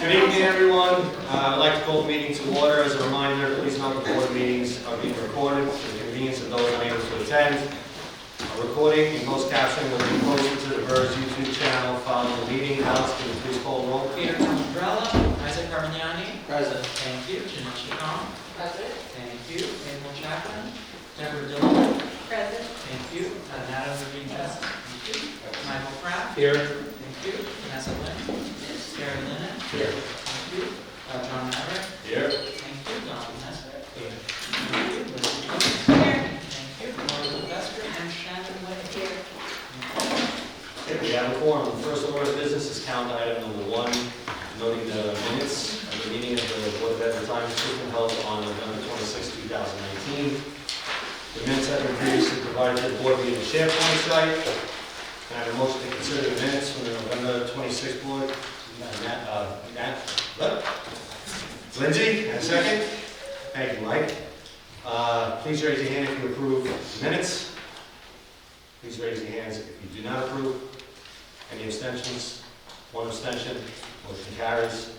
Good evening, everyone. I'd like to call the meeting to order. As a reminder, please note the board meetings are being recorded for the convenience of those unable to attend. A recording and closed captioning will be posted to the BERS YouTube channel following the meeting. Alex, can you please call the roll? Peter Tambrella. Isaac Carmignani. Present. Thank you. Janice Khan. Present. Thank you. April Chapman. Deborah Dillon. Present. Thank you. Natalie Reed-Jessel. Thank you. Michael Kraft. Here. Thank you. Vanessa Lynn. Gary Lennon. Here. Thank you. John Maverick. Here. Thank you. Don Nesbitt. Here. Thank you. Liz Jones. Here. Thank you. Laura Sylvester and Shannon Wade. Here. Okay, we have a forum. The first order of business is calendar item number 1, noting the minutes of the meeting of the Board of Advertising System held on November 26, 2019. The minutes have been previously provided to the board via the SharePoint site. Can I have a motion to consider the minutes from the November 26th board? Lindsay, and a second. Thank you, Mike. Please raise your hand if you approve the minutes. Please raise your hands if you do not approve. Any abstentions? One abstention. Motion carries.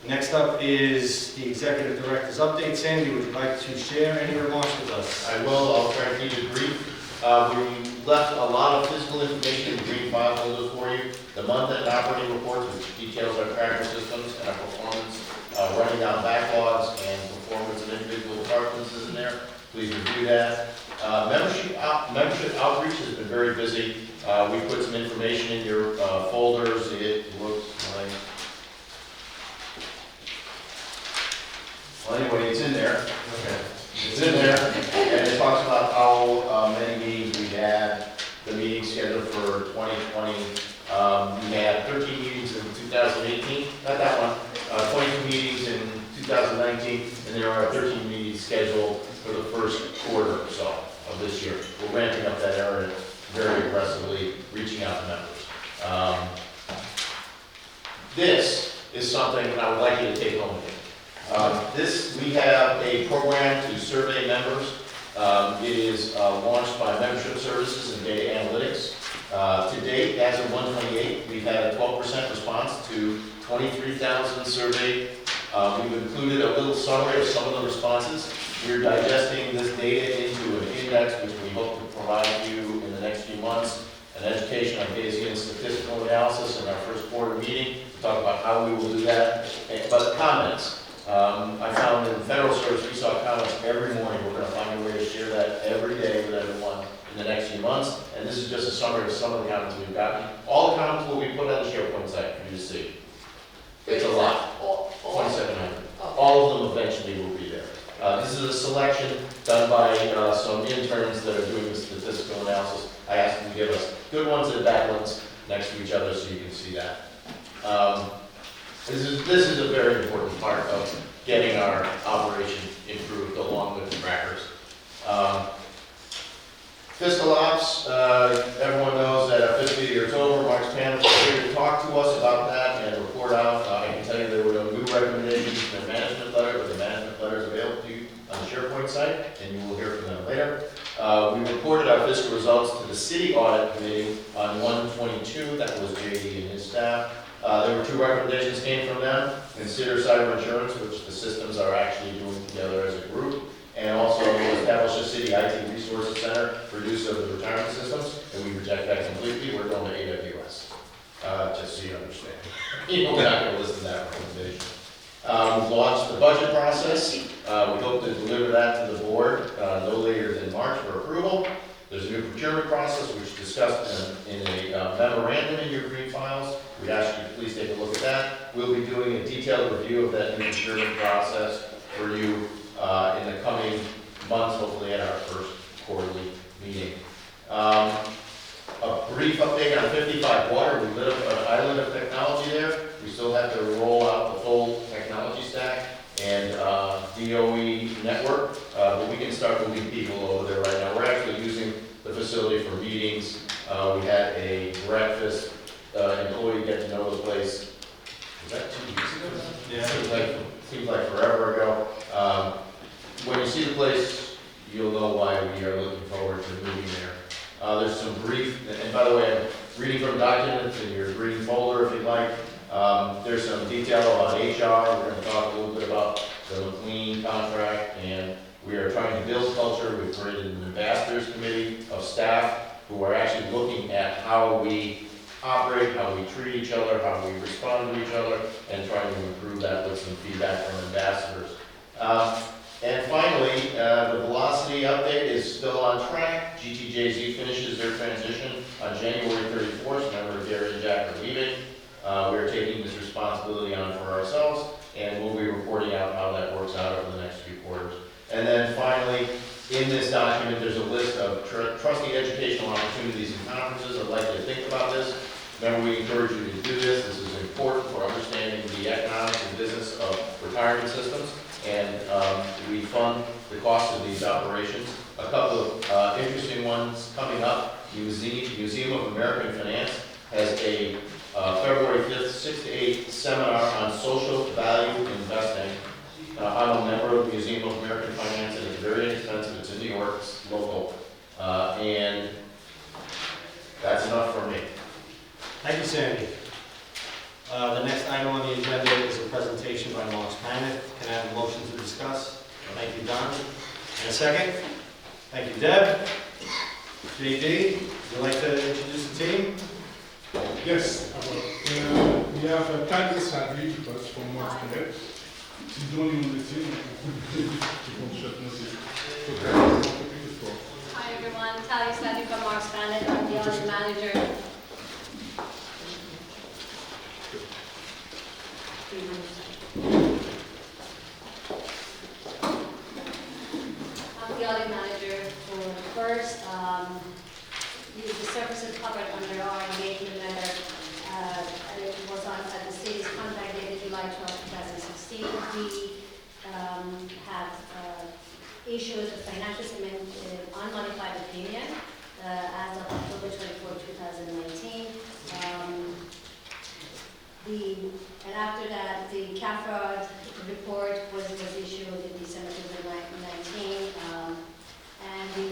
Next up is the Executive Director's update. Sandy, would you like to share any remarks with us? I will. I'll try to keep it brief. We left a lot of physical information in green file folders for you. The month-end operating reports, which details our tracker systems and our performance, running down backlogs and performance of individual departments is in there. Please review that. Membership outreach has been very busy. We put some information in your folders. It looks like, well, anyway, it's in there. Okay. It's in there, and it talks about how many meetings we had, the meeting scheduled for 2020. We had 13 meetings in 2018, not that one, 22 meetings in 2019, and there are 13 meetings scheduled for the first quarter or so of this year. We're ramping up that area very aggressively, reaching out to members. This is something that I would like you to take home with you. We have a program to survey members. It is launched by Membership Services and Data Analytics. To date, as of 1/28, we've had a 12% response to 23,000 surveyed. We've included a little summary of some of the responses. We're digesting this data into an index, which we hope to provide you in the next few months. An education on Bayesian statistical analysis in our first quarter meeting to talk about how we will do that. But comments. I found in Federal Service, we saw comments every morning. We're going to find a way to share that every day with everyone in the next few months. And this is just a summary of some of the comments we've gotten. All the comments will be put on the SharePoint site for you to see. It's a lot. 2,700. All of them eventually will be there. This is a selection done by some interns that are doing the statistical analysis. I asked them to give us good ones and bad ones next to each other so you can see that. This is a very important part of getting our operation improved along with the trackers. Fiscal ops, everyone knows that our fiscal year is over. Mark's panel is here to talk to us about that and report out. I can tell you there were no new recommendations in the management letter, but the management letter is available to you on the SharePoint site, and you will hear from them later. We reported our fiscal results to the City Audit Committee on 1/22. That was JD and his staff. There were 2 recommendations came from them. Consider cyber insurance, which the systems are actually doing together as a group, and also establish a city IT resources center for use of the retirement systems, and we reject that completely. We're going to AWS, just so you understand. We're not going to listen to that recommendation. We've launched the budget process. We hope to deliver that to the board no later than March for approval. There's a new procurement process, which is discussed in a memorandum in your green files. We ask you to please take a look at that. We'll be doing a detailed review of that new procurement process for you in the coming months, hopefully at our first quarterly meeting. A brief update on 55 Water. We lit up an island of technology there. We still have to roll out the full technology stack and DOE network, but we can start moving people over there right now. We're actually using the facility for meetings. We had a breakfast, employee get to know the place. Was that 2 weeks ago? Yeah. Seems like forever ago. When you see the place, you'll know why we are looking forward to moving there. There's some brief, and by the way, I'm reading from documents in your green folder if you'd like. There's some detail about HR. We're going to talk a little bit about the McLean contract, and we are trying to build culture. We've created an ambassadors committee of staff who are actually looking at how we operate, how we treat each other, how we respond to each other, and trying to improve that with some feedback from ambassadors. And finally, the velocity update is still on track. GTJZ finishes their transition on January 34th. Remember, Gary and Jack are leaving. We're taking this responsibility on for ourselves, and we'll be reporting out how that works out over the next few quarters. And then finally, in this document, there's a list of trustee educational opportunities and conferences. I'd like you to think about this. Remember, we encourage you to do this. This is important for understanding the economics and business of retirement systems, and we fund the cost of these operations. A couple of interesting ones coming up. Museum of American Finance has a February 5th, 6 to 8 seminar on social value investing. I'm a member of the Museum of American Finance, and it's very inexpensive. It's in New York, it's local, and that's enough for me. Thank you, Sandy. The next item on the agenda is a presentation by Mark Panic. Can I have a motion to discuss? Thank you, Don. And a second? Thank you, Deb. JD, would you like to introduce the team? Yes, we have Tanya Sadri with us from Marks Connect. She's the only one on the team who can shut notice. Hi everyone, Talia Sadri from Marks Connect. I'm the audit manager. I'm the audit manager for BERS. The services covered under our engagement letter, and it was on at the city's contract dated July 12, 2016. We have issued a financial statement unmodified opinion as of October 24, 2019. And after that, the CAFRA report was issued in December 2019, and the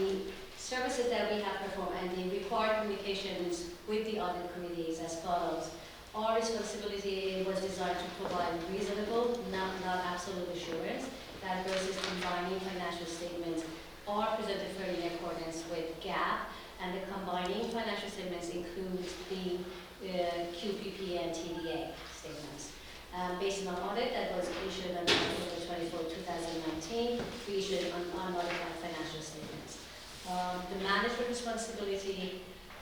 services that we have performed and the required communications with the audit committee is as follows. Our responsibility was designed to provide reasonable, not absolute assurance that versus combining financial statements are presented fairly in accordance with GAAP, and the combining financial statements includes the QPP and TDA statements. Based on audit that was issued on October 24, 2019, we issued unmodified financial statements. The management responsibility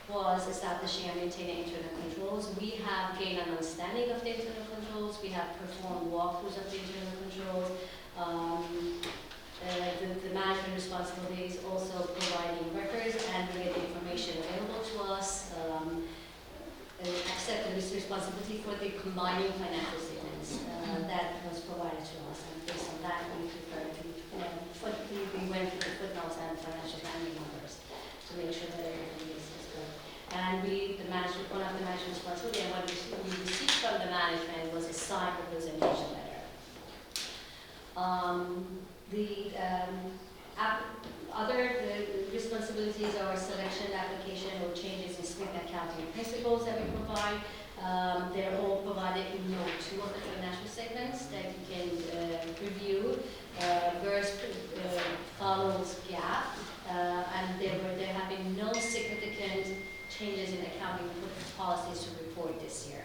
was establishing and maintaining internal controls. We have gained an understanding of the internal controls. We have performed walkthroughs of the internal controls. The management responsibility is also providing records and bringing the information available to us. Accept the responsibility for the combining financial statements that was provided to us, and based on that we prepared we went through the footnotes and financial planning numbers to make sure that everything is good. And one of the management responsibility and what we received from the management was a signed representation letter. Other responsibilities are selection, application, or changes in split accounting principles that we provide. They're all provided in Note 2 of the financial statements that you can review. BERS follows GAAP, and there have been no significant changes in accounting policies to report this year.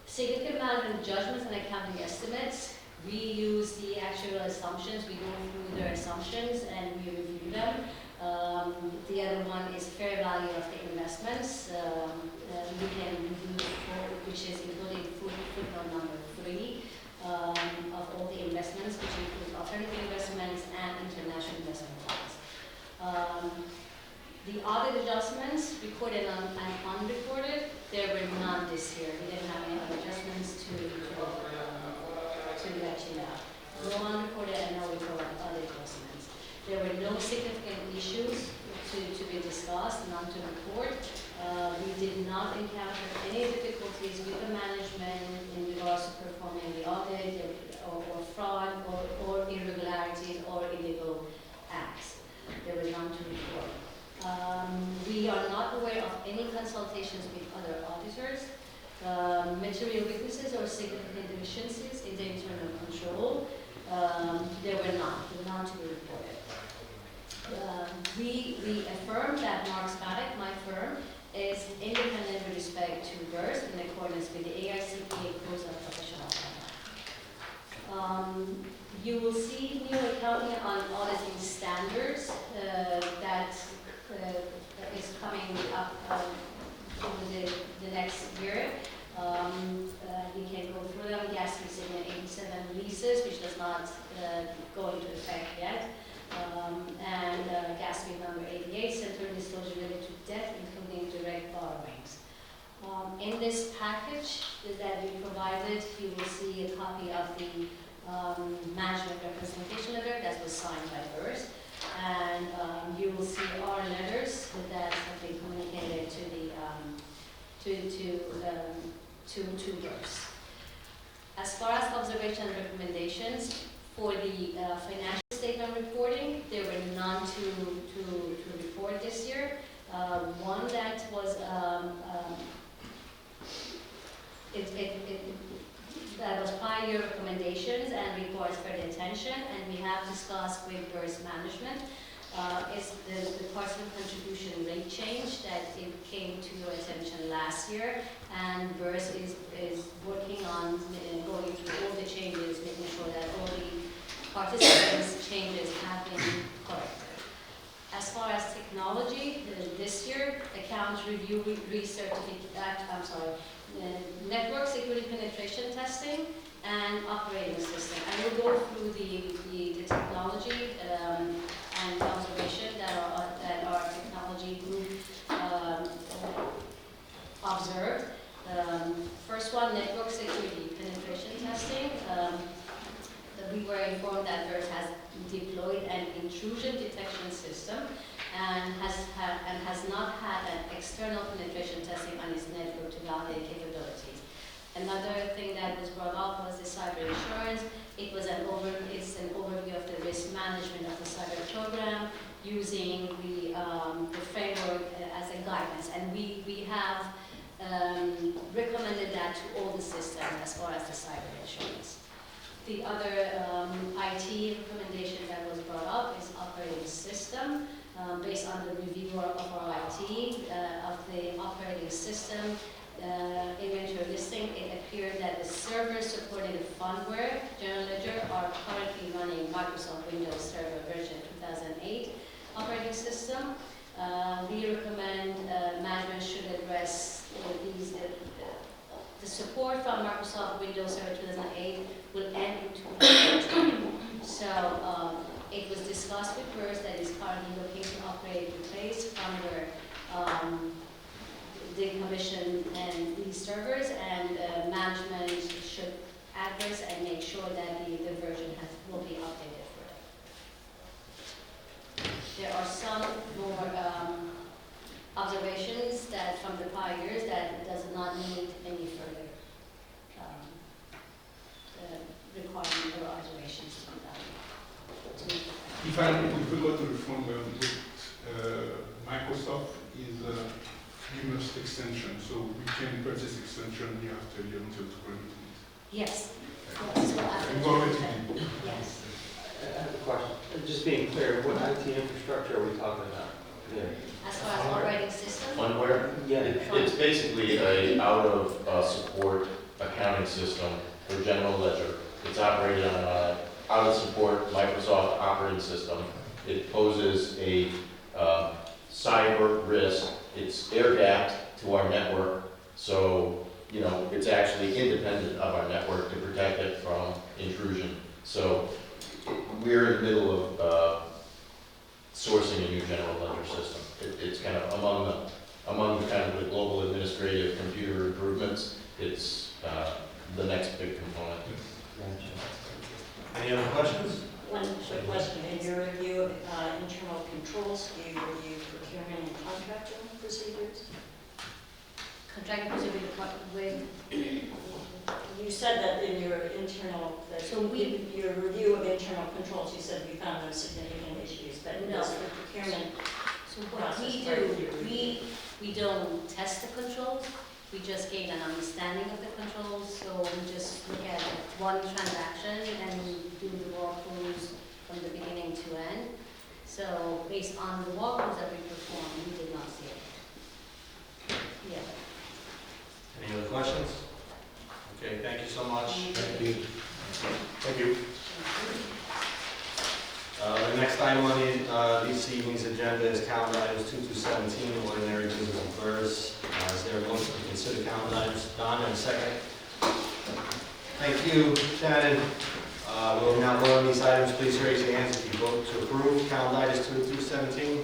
Significant management judgments and accounting estimates. We use the actual assumptions. We go through their assumptions and we review them. The other one is fair value of the investments. We can review, which is including footnote number 3 of all the investments, which include alternative investments and international investment funds. The audit adjustments recorded and unrecorded, there were none this year. We didn't have any other adjustments to let you know. No unrecorded and no recorded audit adjustments. There were no significant issues to be discussed, none to report. We did not encounter any difficulties with the management in regards to performing the audit or fraud or irregularities or illegal acts. There was none to report. We are not aware of any any consultations with other auditors, material weaknesses or significant deficiencies in the internal control. There were none to be reported. We affirm that Mark Spadek, my firm, is independent with respect to BERS in accordance with the AICPA Codes of Professional Conduct. You will see new accounting on auditing standards that is coming up over the next year. We can go through them. Gas recipient 87 leases, which does not go into effect yet. And gas fee number 88, central disclosure related to debt, including direct borrowings. In this package that we provided, you will see a copy of the management representation letter that was signed by BERS. And you will see our letters that have been communicated to the BERS. As far as observation and recommendations for the financial statement reporting, there were none to report this year. One that was that was prior year recommendations and requires further attention, and we have discussed with BERS management. Is the partial contribution rate change that it came to your attention last year, and BERS is working on going through all the changes, making sure that all the participants' changes have been corrected. As far as technology, this year, accounts review network security penetration testing and operating system. I will go through the technology and observation that our technology group observed. First one, network security penetration testing. We were informed that BERS has deployed an intrusion detection system and has not had an external penetration testing on its network to validate capabilities. Another thing that was brought up was the cyber insurance. It's an overview of the risk management of the cyber program using the framework as a guidance, and we have recommended that to all the systems as far as the cyber insurance. The other IT recommendation that was brought up is operating system. Based on the review of our IT, of the operating system inventory listing, it appeared that the servers supporting the Fundware General Ledger are currently running Microsoft Windows Server version 2008 operating system. We recommend management should address these. The support from Microsoft Windows Server 2008 will end in 2014. So it was discussed with BERS that is currently looking to upgrade, replace Fundware, decommission and these servers, and management should address and make sure that the version will be updated for it. There are some more observations that from the prior years that does not need any further requirement or observations to be done. If we go to the front with Microsoft is giving us extension, so we can purchase extension year after year until 2020. Yes. Yes. We've already did. Yes. I have a question. Just being clear, what IT infrastructure are we talking about? Yeah. As far as operating system, Fundware, Yeah. it's basically a out-of-support accounting system for general ledger. It's operated on an out-of-support Microsoft operating system. It poses a cyber risk. It's air-gapped to our network, so it's actually independent of our network to protect it from intrusion. So we're in the middle of sourcing a new general ledger system. It's kind of among the kind of the global administrative computer improvements. It's the next big component. Any other questions? One quick question. In your review of internal controls, do you review procurement and contracting procedures? contracting procedure with, You said that in your internal, your review of internal controls, you said you found no significant issues, but No. does the procurement so what process we part of do, your review? We don't test the controls, we just gain an understanding of the controls, so we just look at one transaction and do the walkthroughs from the beginning to end. So based on the walkthroughs that we performed, we did not see it. Yeah. Any other questions? Okay, thank you so much. Thank you. Thank you. The next item on this evening's agenda is calendar items 2 through 17, ordinary business of BERS. Is there a motion to consider calendar items? Don, in a second. Thank you, Shannon. We'll now vote on these items. Please raise your hands if you vote to approve calendar items 2 through 17.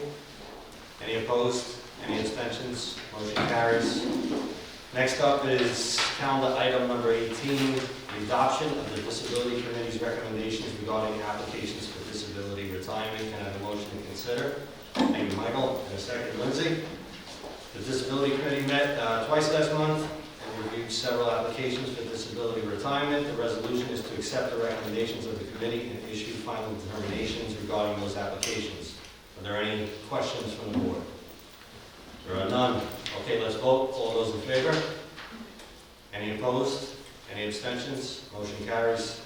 Any opposed? Any abstentions? Motion carries. Next up is calendar item number 18, the adoption of the Disability Committee's recommendations regarding applications for disability retirement. Can I have a motion to consider? Thank you, Michael. And a second, Lindsay. The Disability Committee met twice last month and reviewed several applications for disability retirement. The resolution is to accept the recommendations of the committee and issue final determinations regarding those applications. Are there any questions from the board? There are none. Okay, let's vote. All those in favor? Any opposed? Any abstentions? Motion carries.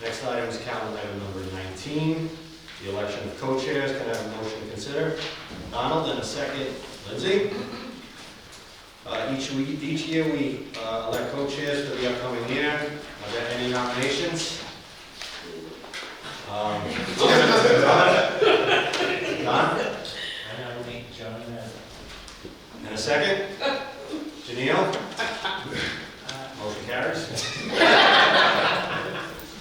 Next item is calendar item number 19, the election of co-chairs. Can I have a motion to consider? Donald, and a second, Lindsay. Each year we elect co-chairs for the upcoming year. Are there any nominations? Don? I nominate John as And a second? Janelle? Motion carries.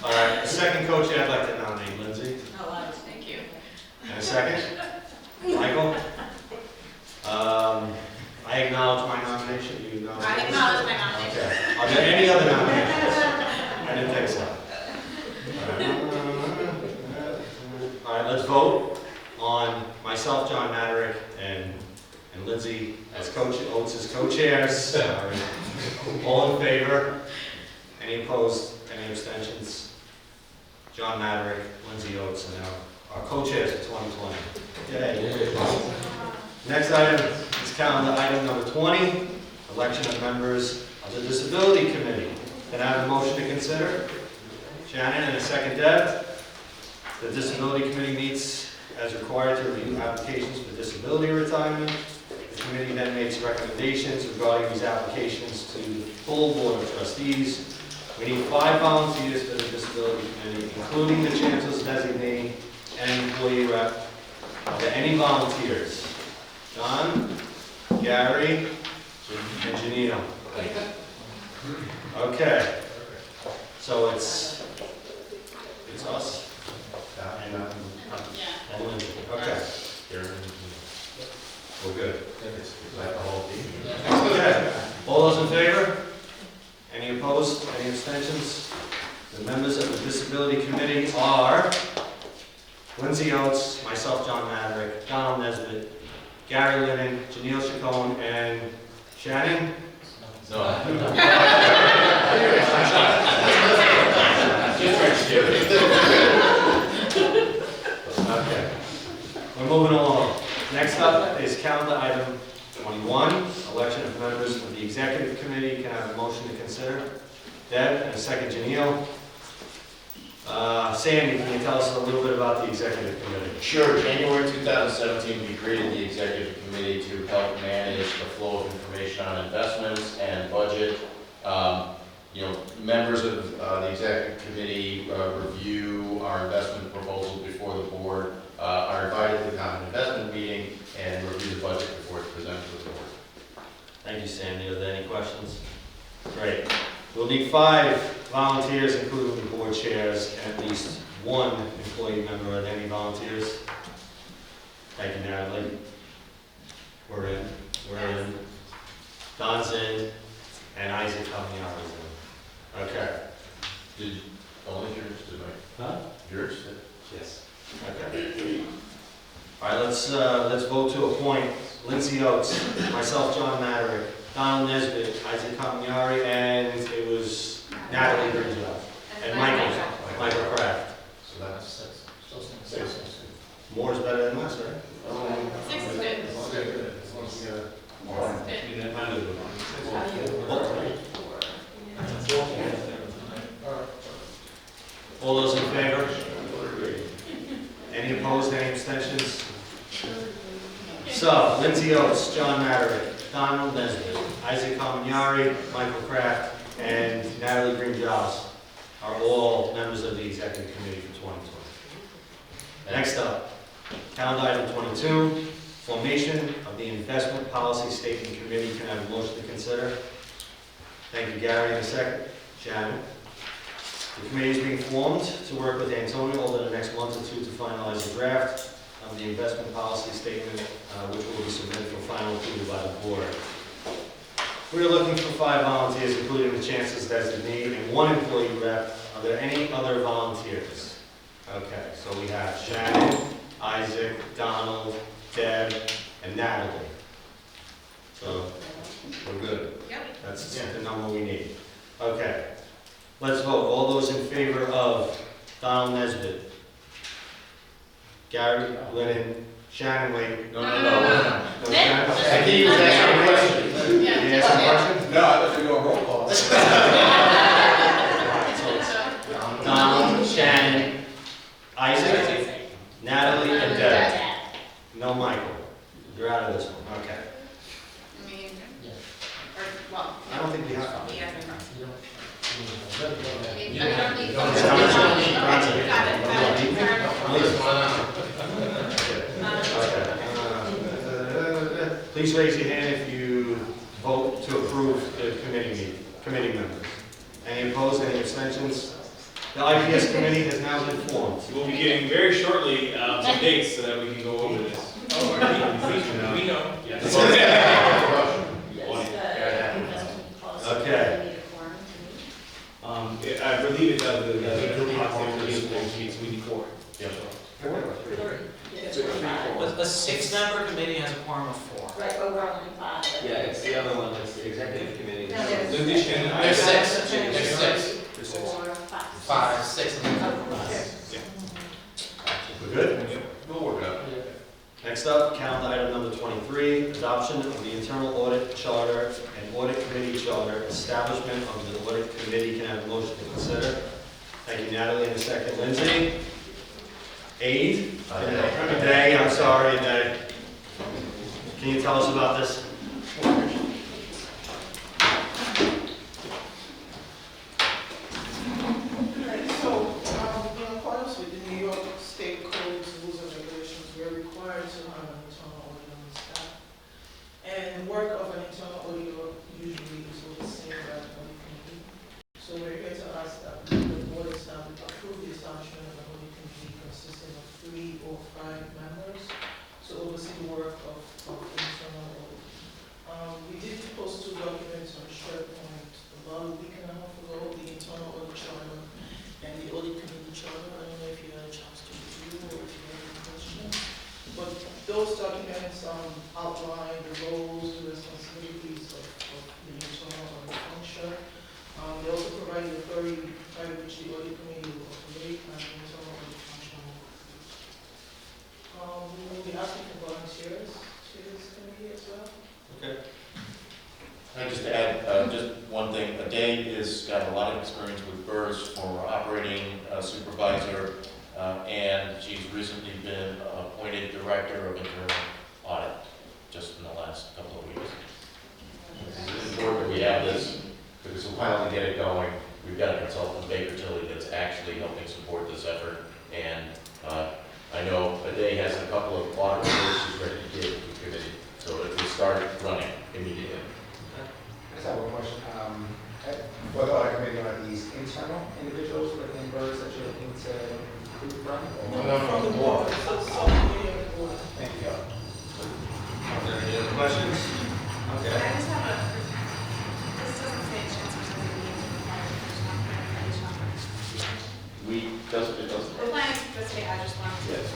All right, the second co-chair I'd like to nominate Lindsay. Oh, thank you. And a second? Michael? I acknowledge my nomination. You acknowledge I yours? acknowledge my nomination. Okay. Are there any other nominations? I didn't think so. All right, let's vote on myself, John Maderick, and Lindsay as Oates as co-chairs. All in favor? Any opposed? Any abstentions? John Maderick, Lindsay Oates, and our co-chairs for 2020. Yay. Next item is calendar item number 20, election of members of the Disability Committee. Can I have a motion to consider? Shannon, and a second, Deb. The Disability Committee meets as required to review applications for disability retirement. The committee then makes recommendations regarding these applications to the full Board of Trustees. We need 5 volunteers for the Disability Committee, including the chancellor's designee and employee rep. Are there any volunteers? John, Gary, and Janino. Okay. So it's us and Lindsay. Okay. We're good. Okay. All those in favor? Any opposed? Any abstentions? The members of the Disability Committee are Lindsay Oates, myself, John Maderick, Donald Nesbitt, Gary Lennon, Janelle Chacon, and Shannon? No. Okay. We're moving along. Next up is calendar item 21, election of members of the Executive Committee. Can I have a motion to consider? Deb, and a second, Janelle. Sandy, can you tell us a little bit about the Executive Committee? Sure. January 2017, we created the Executive Committee to help manage the flow of information on investments and budget. Members of the Executive Committee review our investment proposals before the board, are invited to the common investment meeting, and review the budget before it's presented to the board. Thank you, Sandy. Are there any questions? Great. We'll need 5 volunteers, including the board chairs, and at least 1 employee member. Are there any volunteers? Thank you, Natalie. We're in. Don's in, and Isaac Kamiya's in. Okay. Only yours, did I? Huh? Yours? Yes. Okay. All right, let's vote to appoint Lindsay Oates, myself, John Maderick, Donald Nesbitt, Isaac Kamiya, and it was Natalie Grinjow, and Michael Kraft. So that's 6. More is better than less, right? 6 is good. Okay, good. As long as we get more. All those in favor? Any opposed, any abstentions? So, Lindsay Oates, John Matterick, Donald Nesbitt, Isaac Kaminyari, Michael Kraft, and Natalie Green-Giles are all members of the executive committee for 2020. Next up, calendar item 22, formation of the investment policy statement committee. Can I have a motion to consider? Thank you, Gary. In a second. Shannon. The committee is being formed to work with Antonio over the next month or two to finalize a draft of the investment policy statement, which will be submitted for final approval by the board. We are looking for 5 volunteers, including the chancellor's designee and 1 employee rep. Are there any other volunteers? Okay, so we have Shannon, Isaac, Donald, Deb, and Natalie. So we're good. Yep. That's the number we need. Okay. Let's vote. All those in favor of Donald Nesbitt, Gary Lennon, Shannon, wait. No. Shannon? I think you was asking a question. You asked a question? No, I thought you were doing roll call. Donald, Shannon, Isaac, Natalie, and Deb. No Michael. You're out of this one. Okay. I mean, or, well, I don't think we have. he has no. Got it. Please raise your hand if you vote to approve the committee members. Any opposed, any abstentions? The IPS committee has now been formed. We'll be getting very shortly some dates so that we can go over this. We know. Yes, the investment policy. Okay. We need a quorum to meet. I believe it does, we need 4. Yep. Yes, we're five. A 6-member committee has a quorum of 4. Right, but we're only 5. Yeah, it's the other one, it's the executive committee. No, there's- Lindsay, Shannon, I. There's 6. There's There's 6. 4, 5. 5, 6, and then We're good? We'll work it out. Next up, calendar item number 23, adoption of the internal audit charter and audit committee charter, establishment of the audit committee. Can I have a motion to consider? Thank you, Natalie. In a second, Lindsay. Aid? Day, I'm sorry, Day. Can you tell us about this? Right, so, in accordance with the New York State Codes, rules and regulations, we are required to have an internal auditor on staff. And the work of an internal auditor usually is overseen by the audit committee. So we're here to ask that the board approve the establishment of an audit committee consisting of 3 or 5 members to oversee the work of the internal audit. We did post 2 documents on SharePoint about a week and a half ago, the internal audit charter and the audit committee charter. I don't know if you had a chance to review or if you have any questions. But those documents outline the roles, the responsibilities of the internal audit function. They also provide the authority by which the audit committee will operate and the internal audit function will operate. We will be asking for volunteers to this committee as well. Okay. Can I just add just one thing? Dave has got a lot of experience with BERS, former operating supervisor, and she's recently been appointed director of internal audit just in the last couple of weeks. It's important that we have this because we'll finally get it going. We've got a consultant, Baker Tilly, that's actually helping support this effort, and I know Dave has a couple of audit reports she's ready to give to the committee, so it will start running immediately. I just have one question. What audit committee are these internal individuals within BERS that you're looking to recruit from? No, from the board. Subcommittee of the board. Thank you. Are there any other questions? Okay. I just have a, this doesn't say chancellor's designee required personnel preparation. It doesn't. The plan does say, I just wanted to. Yes.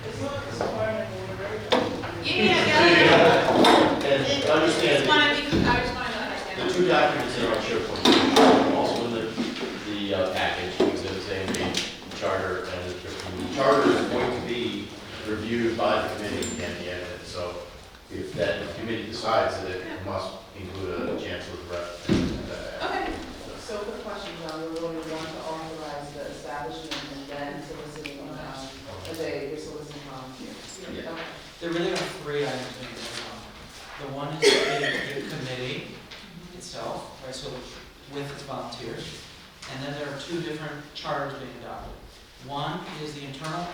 It's not a requirement, but we're very. And I understand, just wanted to understand. the 2 documents that are on SharePoint, also in the package, exhibits A and B, charter, and the charter is going to be reviewed by the committee at the end of it, so if that committee decides that it must include a chancellor's rep. Okay. So the question, John, we really want to authorize the establishment and then soliciting, you're soliciting volunteers. Yeah. Okay. There really are three items being voted on. The one is the committee itself, right, so with its volunteers. And then there are two different charters being adopted. One is the internal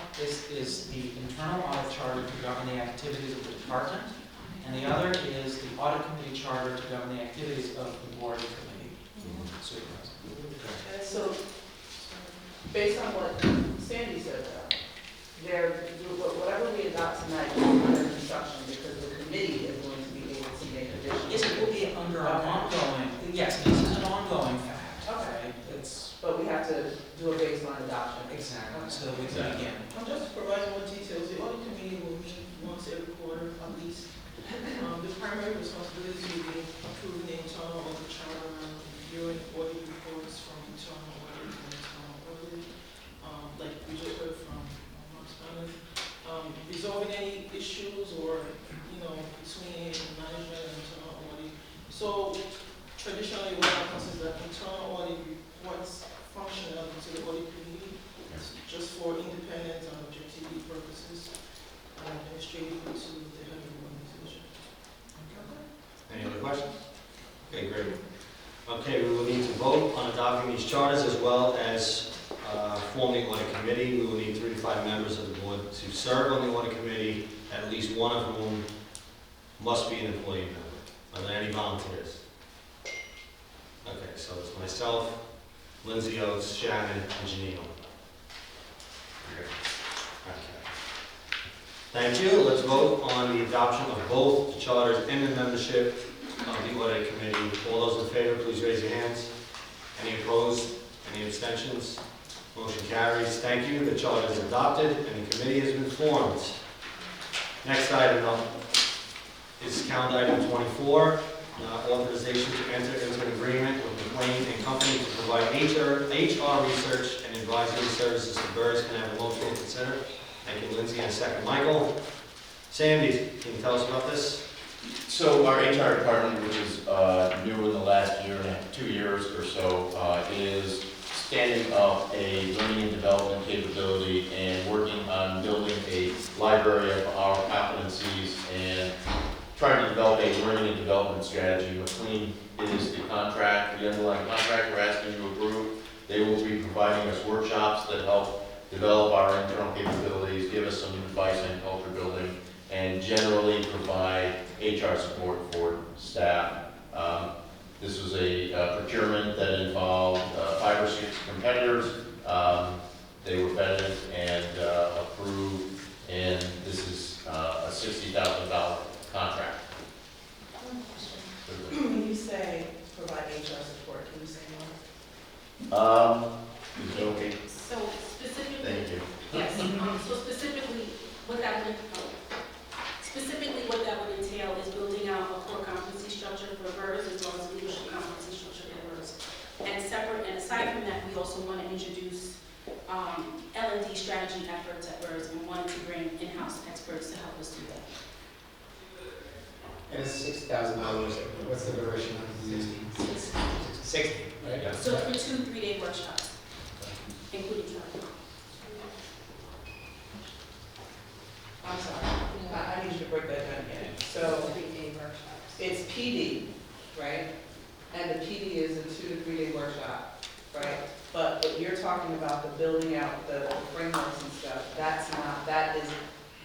audit charter to govern the activities of the department, and the other is the audit committee charter to govern the activities of the board and committee supervisor. And so, based on what Sandy said, whatever we adopt tonight is under construction because the committee is going to be able to make additional. Yes, it will be under an ongoing, yes, this is an ongoing fact. Okay. Right? It's But we have to do a baseline adoption. exactly, so that we can begin. I'm just providing more details. The audit committee will meet once every quarter at least. The primary responsibility will be approving the internal audit charter and reviewing audit reports from internal audit and external audit. Like we just heard from Mark's panel. Resolving any issues or, between management and internal audit. So traditionally what happens is that internal audit reports functionality to the audit committee just for independent and objectivity purposes and administratively to the head of the organization. Any other questions? Okay, great. Okay, we will need to vote on adopting these charters as well as forming the audit committee. We will need 3 to 5 members of the board to serve on the audit committee, at least one of whom must be an employee member. Are there any volunteers? Okay, so it's myself, Lindsay Oates, Shannon, and Janine. Okay. Thank you. Let's vote on the adoption of both the charters and the membership of the audit committee. All those in favor, please raise your hands. Any opposed? Any abstentions? Motion carries. Thank you. The charter is adopted and the committee has been formed. Next item up is calendar item 24. Authorization to enter into an agreement with McLean and Company to provide HR research and advisory services to BERS. Can I have a motion to consider? Thank you, Lindsay, and a second. Michael. Sandy, can you tell us about this? So our HR department, which is new in the last year and a half, 2 years or so, is standing up a learning and development capability and working on building a library of our competencies and trying to develop a learning and development strategy. McLean is the contract, the underlying contract we're asking you to approve. They will be providing us workshops that help develop our internal capabilities, give us some advice on culture building, and generally provide HR support for staff. This was a procurement that involved 5 or 6 competitors. They were vetted and approved, and this is a $60,000 contract. When you say provide HR support, can you say more? Is it okay? So specifically, Thank you. yes, so specifically, what that would entail is building out a core competency structure for BERS as well as leadership competency structure for BERS. And aside from that, we also want to introduce L&D strategy efforts at BERS and wanted to bring in-house experts to help us do that. And it's $60,000. What's the duration of the 60, right? Yeah. So for 2 3-day workshops, including travel. I'm sorry, I need you to break that down again. So 3-day workshops. it's PD, right? And the PD is a 2 to 3 day workshop, right? But you're talking about the building out the frameworks and stuff, that's not, that is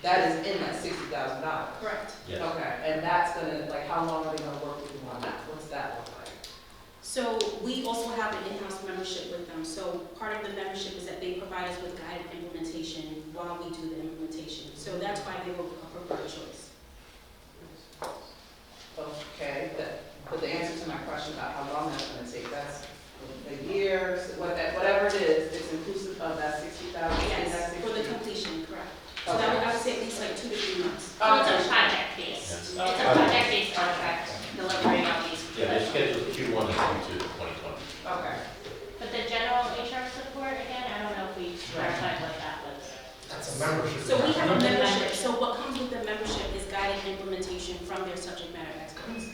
in that $60,000. Correct. Yes. Okay, and that's gonna, like, how long are they gonna work with you on that? What's that look like? So we also have an in-house membership with them. So part of the membership is that they provide us with guided implementation while we do the implementation. So that's why they were a preferred choice. Okay, but the answer to my question about how long that's gonna take, that's the years, whatever it is, it's inclusive of that 60,000? Yes, for the completion, correct. So that would, I would say at least like 2 to 3 months. So it's a project-based, it's a project-based contract delivering on these. Yeah, they're scheduled Q1 and Q2 2020. Okay. But the general HR support, again, I don't know if we clarified what that was. That's a membership. So we have a membership. So what comes with the membership is guided implementation from their subject matter experts.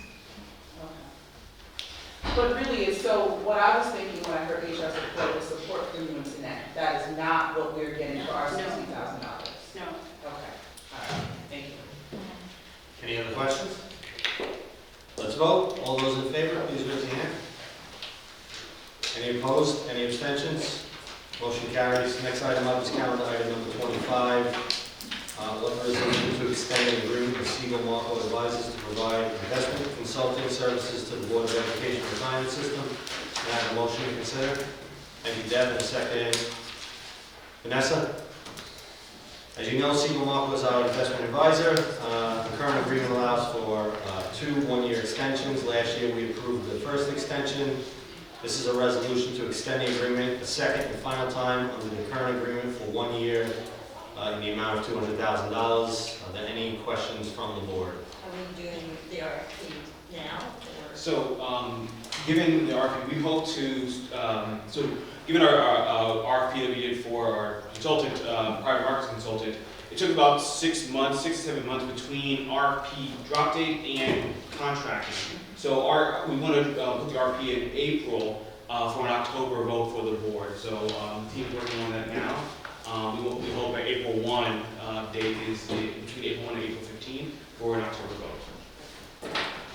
But really, it's so, what I was thinking when I heard HR support was support premiums in that. That is not what we're getting for our No. $60,000. No. Okay, all right, thank you. Any other questions? Let's vote. All those in favor, please raise your hand. Any opposed? Any abstentions? Motion carries. Next item up is calendar item number 25. Resolution to extend an agreement with Siegel Marco Advisors to provide investment consulting services to the Board of Education Retirement System. Can I have a motion to consider? Thank you, Deb, and a second. Vanessa? As you know, Siegel Marco is our investment advisor. The current agreement allows for 2 one-year extensions. Last year, we approved the first extension. This is a resolution to extend the agreement a second and final time under the current agreement for 1 year in the amount of $200,000. Are there any questions from the board? Are we doing the RFP now, or? So, given the RFP, we hope to, given our RFP that we did for our consultant, private markets consultant, it took about 6 to 7 months between RFP drop date and contracting. So we want to put the RFP in April for an October vote for the board. So the team's working on that now. We hope that April 1 date is between April 1 and April 15 for an October vote.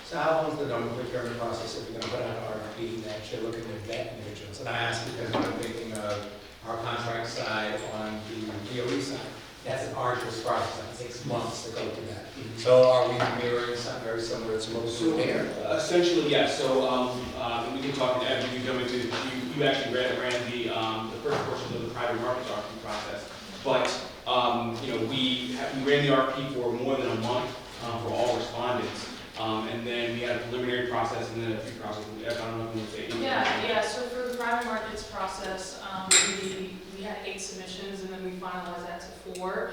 So how long is the normal procurement process if you're going to put out an RFP that you're looking to vet individuals? And I ask because I'm thinking of our contract side on the DOE side. That's an arduous process, it takes months to go through that. So are we mirroring something very similar to what we're doing here? Essentially, yes. So we can talk, and you actually ran the first portion of the private markets RFP process. But we ran the RFP for more than a month for all respondents. And then we had a preliminary process and then a pre-process. I don't know if you want to say anything. Yeah, so for the private markets process, we had 8 submissions and then we finalized that to 4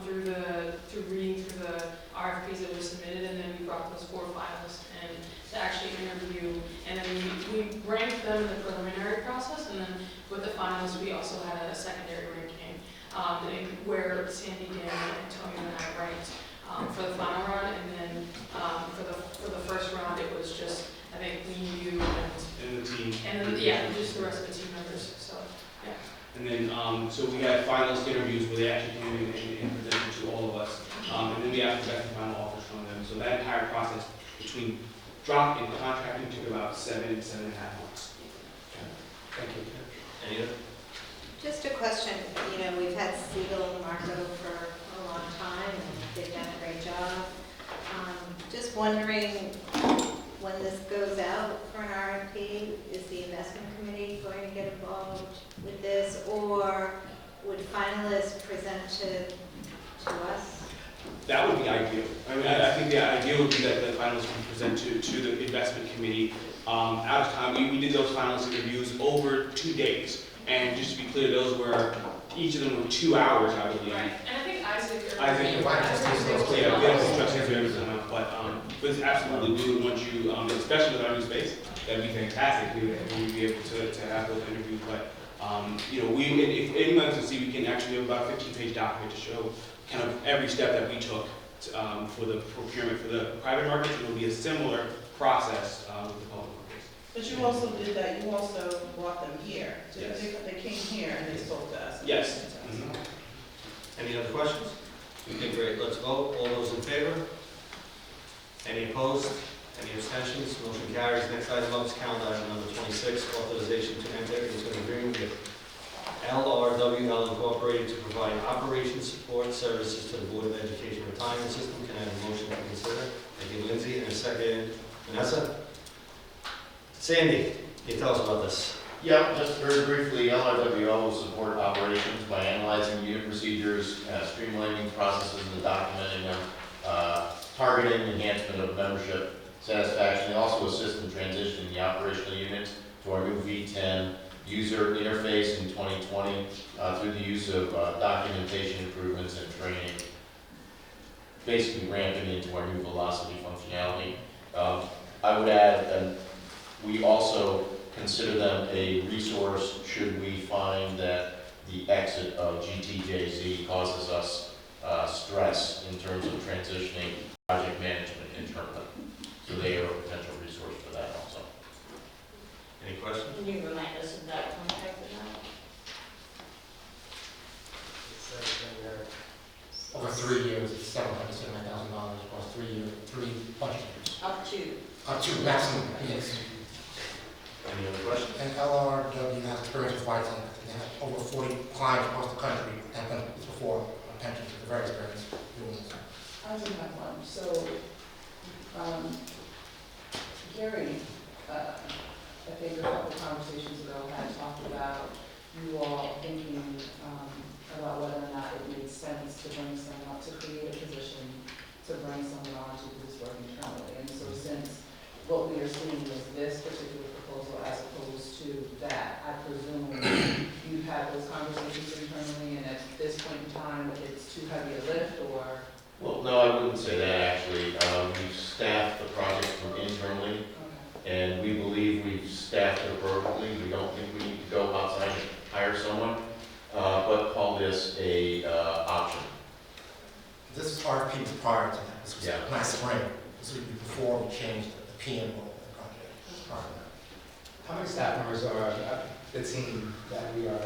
through reading through the RFPs that were submitted, and then we brought those 4 finalists in to actually interview, and then we ranked them in the preliminary process, and then with the finalists we also had a secondary ranking where Sandy, Dan, and Antonio and I ranked for the final round, and then for the first round it was just, I think, me, you, And the team. and then just the rest of the team members. So yeah. And then so we had finalist interviews where they actually came in and presented to all of us. And then we asked the best and final offers from them. So that entire process between drop and contracting took about 7.5 months. Thank you. Any other? Just a question, we've had Siegel and Marco for a long time, and they've done a great job. Just wondering, when this goes out for an RFP, is the investment committee going to get involved with this, or would finalists present to us? That would be ideal. I mean, I think the ideal would be that the finalists can present to the investment committee out of time. We did those finalist interviews over 2 days. And just to be clear, those were, each of them were 2 hours, I believe. Right, and I think Isaac. Yeah, we have some trustees members on that, but it's absolutely, we would want you, especially with our new space, that'd be fantastic. We would be able to have those interviews, but if anyone wants to see, we can actually have about a 15-page document to show kind of every step that we took for the procurement for the private markets. It will be a similar process with the public markets. But you also did that, you also brought them here. So Yes. they came here and they spoke to us. Yes. Any other questions? Okay, great. Let's vote. All those in favor? Any opposed? Any abstentions? Motion carries. Next item up is calendar item number 26, authorization to enter into an agreement with LRWL Incorporated to provide operation support services to the Board of Education Retirement System. Can I have a motion to consider? Thank you, Lindsay. And a second, Vanessa? Sandy, can you tell us about this? Yeah, just very briefly, LRWL will support operations by analyzing unit procedures, streamlining processes and documenting them, targeting enhancement of membership satisfaction. They also assist in transitioning the operational units to our new V10 user interface in 2020 through the use of documentation improvements and training, basically ramping into our new velocity functionality. I would add, we also consider them a resource should we find that the exit of GTJZ causes us stress in terms of transitioning project management internally. So they are a potential resource for that also. Any questions? Can you remind us of that contract amount? Over 3 years, it's $779,000 across 3 years, 3 budget years. Up to. Up to maximum, yes. Any other questions? And LRW has experience with Whiting. They have over 40 clients across the country that have done this before on pensions. They're very experienced doing this. I just have one. So, Gary, I think a couple of conversations ago had talked about you all thinking about whether or not it made sense to bring someone, to create a position, to bring someone on to do this work internally. And so since what we are seeing is this particular proposal as opposed to that, I presume you've had those conversations internally and at this point in time, it's too heavy a lift or? Well, no, I wouldn't say that actually. We've staffed the project from internally, and we believe we've staffed it appropriately. We don't think we need to go outside and hire someone, but call this a option. This RFP was prior to that. This was Yeah. last spring. This would be before we changed the PM role of the project. This was prior to that. How many staff members are the team that we are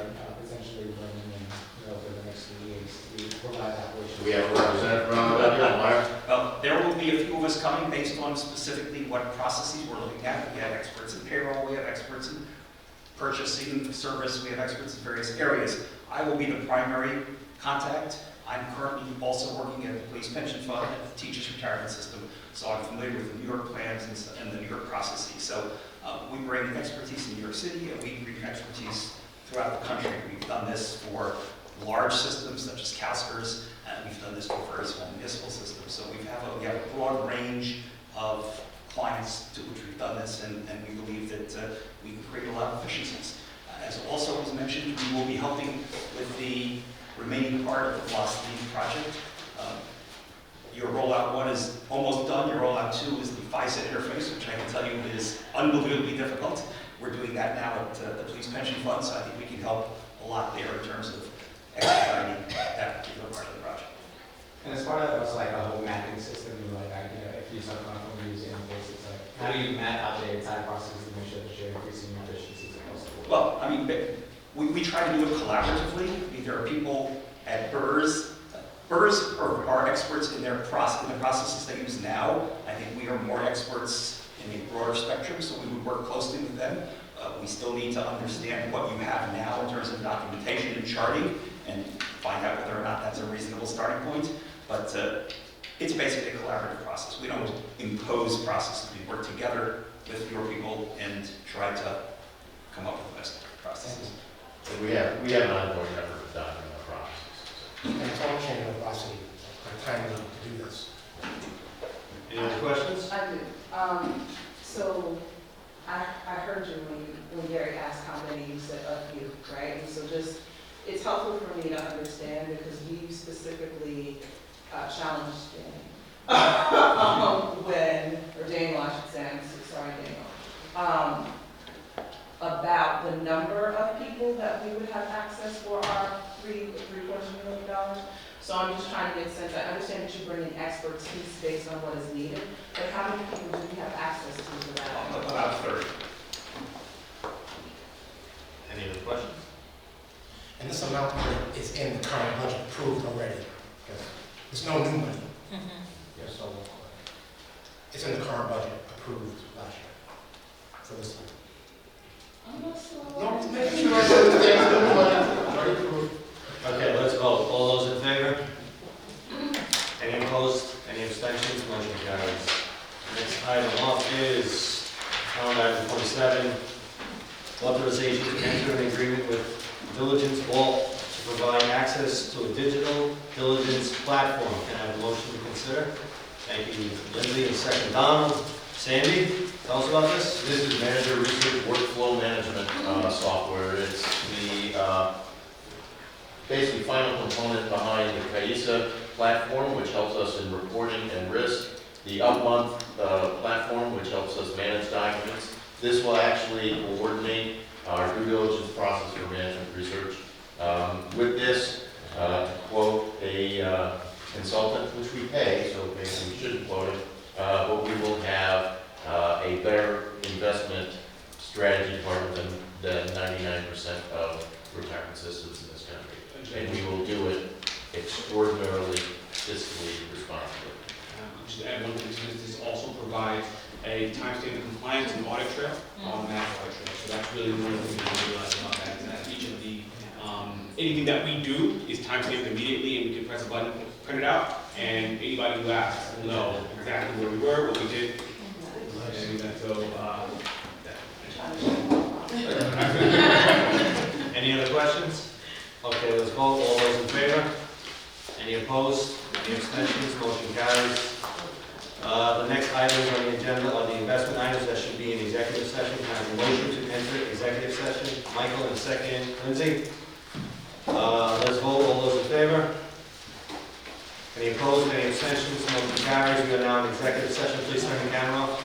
potentially bringing in, over the next 3 years to provide operations? Do we have a representative from Meyer? Well, there will be a few of us coming based on specifically what processes we're looking at. We have experts in payroll, we have experts in purchasing service, we have experts in various areas. I will be the primary contact. I'm currently also working at the police pension fund and the teachers retirement system, so I'm familiar with the New York plans and the New York processes. So we bring expertise in New York City, and we bring expertise throughout the country. We've done this for large systems such as CalSTRS, and we've done this for very small municipal systems. So we have a broad range of clients to which we've done this, and we believe that we can create a lot of efficiencies. As also was mentioned, we will be helping with the remaining part of the Velocity project. Your rollout 1 is almost done. Your rollout 2 is the FISA interface, which I can tell you is unbelievably difficult. We're doing that now at the police pension fund, so I think we can help a lot there in terms of expediting that particular part of the project. And as part of that, it's like a whole mapping system, if you start from using invoices, like, how do you map out the entire process to make sure that you're increasing your efficiencies across the board? Well, I mean, we try to do it collaboratively. I mean, there are people at BERS. BERS are experts in the processes they use now. I think we are more experts in a broader spectrum, so we would work closely with them. We still need to understand what you have now in terms of documentation and charting and find out whether or not that's a reasonable starting point. But it's basically a collaborative process. We don't impose processes. We work together with your people and try to come up with the best processes. We have an ongoing effort to document our processes. And it's all changing with Velocity. Our time to do this. Any other questions? I do. So I heard you when Gary asked how many you said a few, right? And so it's helpful for me to understand because you specifically challenged Daniel, I should say, I'm so sorry, Daniel, about the number of people that we would have access for our $3.25 million. So I'm just trying to get a sense. I understand that you bring in expertise based on what is needed, but how many people do we have access to for that? About 30. Any other questions? And this amount is in the current budget approved already. There's no new money. Yeah, so it's in the current budget approved last year for this one. I'm not sure. No, just making sure everything's in the budget, already approved. Okay, let's vote. All those in favor? Any opposed? Any abstentions? Motion carries. Next item up is calendar item 47, authorization to enter an agreement with Diligence Vault to provide access to a digital diligence platform. Can I have a motion to consider? Thank you, Lindsay, and second Donald. Sandy, tell us about this. This is Manager Research Workflow Management software. It's the basically final component behind the CAISA platform, which helps us in reporting and risk. The UpMonth platform, which helps us manage documents. This will actually coordinate our due diligence process for management research. With this, to quote a consultant, which we pay, so maybe we shouldn't quote it, but we will have a better investment strategy department than 99% of retirement systems in this country. And we will do it extraordinarily fiscally responsibly. Just to add one thing, so this also provides a timestamp of compliance and audit trail on that audit trail. So that's really one of the things we realize about that, is that each of the, anything that we do is timestamped immediately, and we can press a button, print it out, and anybody who asks will know exactly where we were, what we did. And so, Any other questions? Okay, let's vote. All those in favor? Any opposed? Any abstentions? Motion carries. The next items on the agenda are the investment items that should be in executive session. Can I have a motion to enter executive session? Michael, and second, Lindsay. Let's vote. All those in favor? Any opposed? Any abstentions? Motion carries. We are now in executive session. Please turn the camera off.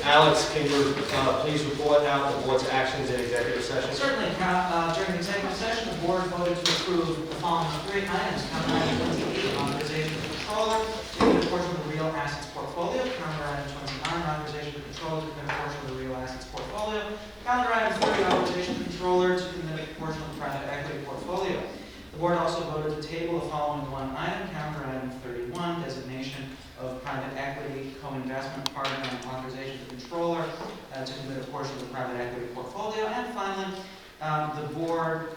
Alex, can you please report out the board's actions in executive session? Certainly, during the executive session, the board voted to approve the following 3 items. Counter item 28, authorization of the controller to commit a portion of the real assets portfolio. Counter item 29, authorization of the controller to commit a portion of the real assets portfolio. Counter item 30, authorization of the controller to commit a portion of the private equity portfolio. The board also voted to table the following 1 item. Counter item 31, designation of private equity co-investment partner and authorization to the controller to commit a portion of the private equity portfolio. And finally, the board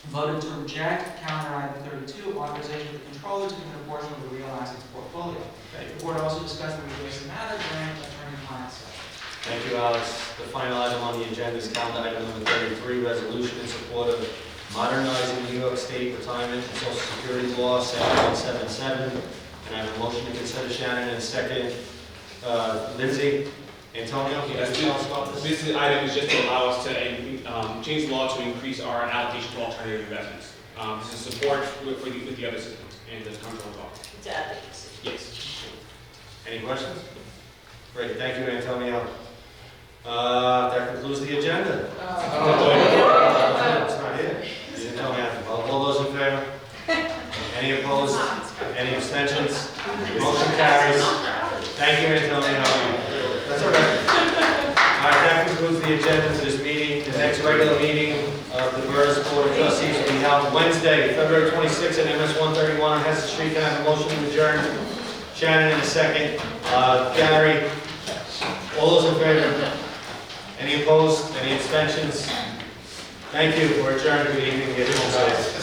voted to reject counter item 32, authorization of the controller to commit a portion of the real assets portfolio. The board also discussed the related matter during attorney-client session. Thank you, Alex. The final item on the agenda is calendar item number 33, resolution in support of modernizing New York State retirement and Social Security law, section 177. And I have a motion to consider, Shannon, and a second, Lindsay. Antonio, can you Yes, tell us about this? this item is just to allow us to change the law to increase our allocation to alternative investments. This is support with the other systems and the control law. It's advocacy. Yes. Any questions? Great, thank you, Antonio. That concludes the agenda. It's not here. You didn't tell me after. All those in favor? Any opposed? Any abstentions? Motion carries. Thank you, Antonio. That's all right. All right, that concludes the agenda for this meeting. The next regular meeting of the BERS Board of Trustees will be held Wednesday, February 26th at MS 131 on Heston Street. Can I have a motion to adjourn? Shannon in a second. Gary, all those in favor? Any opposed? Any abstentions? Thank you. We're adjourned. Good evening. Get home safe.